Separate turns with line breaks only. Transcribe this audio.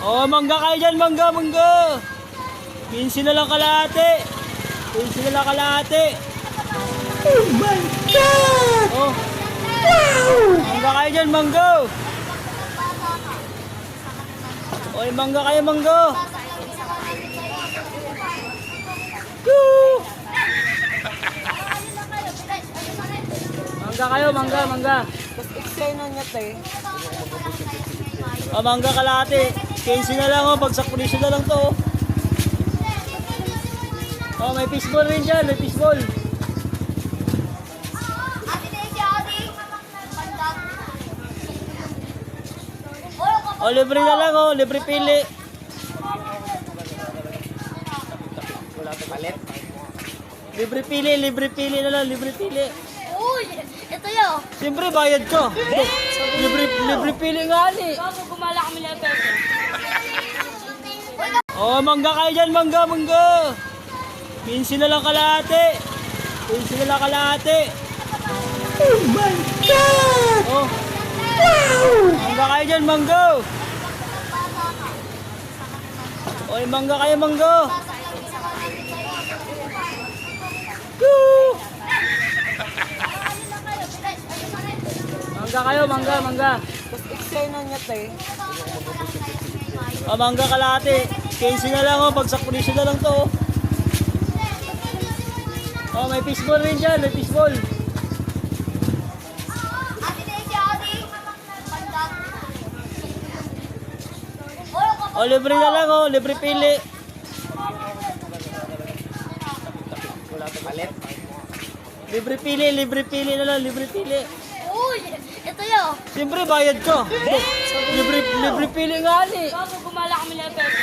Oh, mangga kayo dyan, mangga, mangga. 15 na lang kalahati. 15 na lang kalahati.
Oh my God!
Oh.
Wow!
Mangga kayo dyan, mangga. Oy, mangga kayo, mangga. Woo! Mangga kayo, mangga, mangga.
Mas explain na niya tayo.
Oh, mangga kalahati. 15 na lang, oh. Bagsak pulisyo na lang to, oh. Oh, may fishball rin dyan, may fishball. Oh, libre na lang, oh. Libre pili. Libre pili na lang, libre pili.
Uy, ito yun.
Siyempre, bayad ka. Libre pili nga ni.
Bago gumala kami na peso.
Oh, mangga kayo dyan, mangga, mangga. 15 na lang kalahati. 15 na lang kalahati.
Oh my God!
Oh,
Wow!
mangga kayo dyan, mangga. Oy, mangga kayo, mangga. Woo! Mangga kayo, mangga, mangga.
Mas explain na niya tayo.
Oh, mangga kalahati. 15 na lang, oh. Bagsak pulisyo na lang to, oh. Oh, may fishball rin dyan, may fishball. Oh, libre na lang, oh. Libre pili. Libre pili na lang, libre pili.
Uy, ito yun.
Siyempre, bayad ka. Libre pili nga ni.
Bago gumala kami na peso.